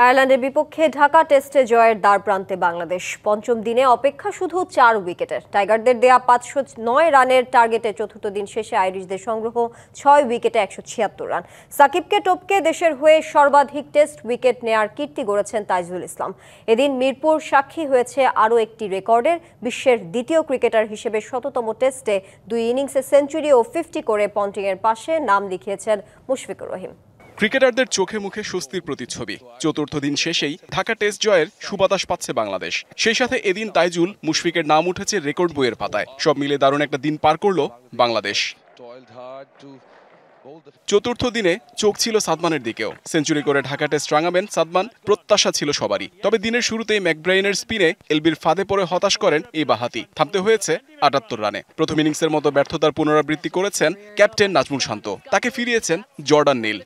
আয়ারল্যান্ডের বিপক্ষে ঢাকা টেস্টে জয়ের দ্বারপ্রান্তে বাংলাদেশ। পঞ্চম দিনে অপেক্ষা শুধু 4 উইকেটের। টাইগারদের দেয়া 509 রানের টার্গেটে চতুর্থ দিন শেষে আইরিশদের সংগ্রহ 6 উইকেটে 176 রান। সাকিবকে টপকে দেশের হয়ে সর্বাধিক টেস্ট উইকেট নেয়ার কীর্তি গড়েছেন তাইজুল ইসলাম। এদিন মিরপুর সাক্ষী হয়েছে আরও একটি রেকর্ডের। বিশ্বের দ্বিতীয় ক্রিকেটার হিসেবে শততম টেস্টে 2 ইনিংসে সেঞ্চুরি ও 50 করে পন্টিংয়ের পাশে নাম লিখিয়েছেন মুশফিকুর রহিম। ক্রিকেটারদের চোখে মুখে স্বস্তির প্রতিচ্ছবি। চতুর্থ দিন শেষেই ঢাকা টেস্ট জয়ের সুবাতাস পাচ্ছে বাংলাদেশ। সেই সাথে এদিন তাইজুল, মুশফিকের নাম উঠেছে রেকর্ড বইয়ের পাতায়। সব মিলে দারুণ একটা দিন পার করল বাংলাদেশ। চতুর্থ দিনে চোখ ছিল সাদমানের দিকেও। সেঞ্চুরি করে ঢাকা টেস্ট রাঙাবেন সাদমান, প্রত্যাশা ছিল সবারই। তবে দিনের শুরুতেই ম্যাকব্রাইনের স্পিনে এলবির ফাঁদে পড়ে হতাশ করেন এই বাঁহাতি। থামতে হয়েছে ৭৮ রানে। প্রথম ইনিংসের মতো ব্যর্থতার পুনরাবৃত্তি করেছেন ক্যাপ্টেন নাজমুল শান্ত। তাকে ফিরিয়েছেন জর্ডান নীল।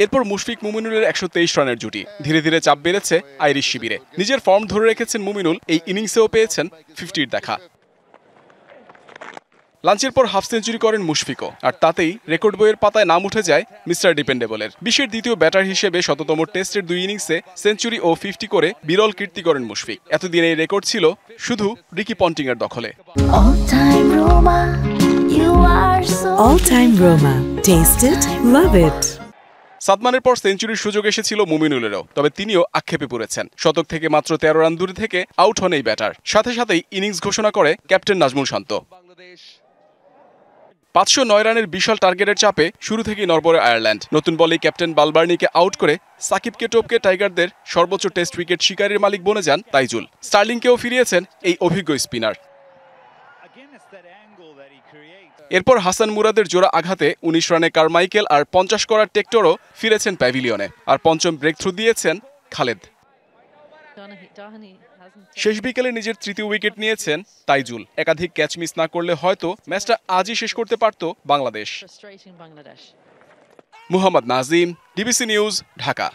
এরপর মুশফিক মুমিনুলের 123 রানের জুটি। ধীরে ধীরে চাপ বেড়েছে আইরিশ শিবিরে। নিজের ফর্ম ধরে রেখেছেন মুমিনুল। এই ইনিংসেও পেয়েছেন 50-র দেখা। লাঞ্চের পর হাফ সেঞ্চুরি করেন মুশফিকও, আর তাতেই রেকর্ড বইয়ের পাতায় নাম উঠে যায় মিস্টার ডিপেন্ডেবলের। বিশ্বের দ্বিতীয় ব্যাটার হিসেবে শততম টেস্টের 2 ইনিংসে সেঞ্চুরি ও 50 করে বিরল কীর্তি করেন মুশফিক। এতদিন এই রেকর্ড ছিল শুধু রিকি পন্টিংয়ের দখলে। সাদমানের পর সেঞ্চুরির সুযোগ এসেছিল মুমিনুলেরও, তবে তিনিও আক্ষেপে পড়েছেন। শতক থেকে মাত্র 13 রান দূরে থেকে আউট হন এই ব্যাটার। সাথে সাথেই ইনিংস ঘোষণা করে ক্যাপ্টেন নাজমুল শান্ত। 509 রানের বিশাল টার্গেটের চাপে শুরু থেকেই নড়বড়ে আয়ারল্যান্ড। নতুন বলেই ক্যাপ্টেন বালবার্নিকে আউট করে সাকিবকে টপকে টাইগারদের সর্বোচ্চ টেস্ট উইকেট শিকারীর মালিক বনে যান তাইজুল। স্টার্লিংকেও ফিরিয়েছেন এই অভিজ্ঞ স্পিনার। এরপর হাসান মুরাদের জোড়া আঘাতে 19 রানে কারমাইকেল আর 50 করার টেক্টরও ফিরেছেন প্যাভিলিয়নে। আর পঞ্চম ব্রেক থ্রু দিয়েছেন খালেদ। শেষ বিকেলে নিজের তৃতীয় উইকেট নিয়েছেন তাইজুল। একাধিক ক্যাচ মিস না করলে হয়তো ম্যাচটা আজই শেষ করতে পারত বাংলাদেশ। Muhammad Nazim, DBC news, Dhaka.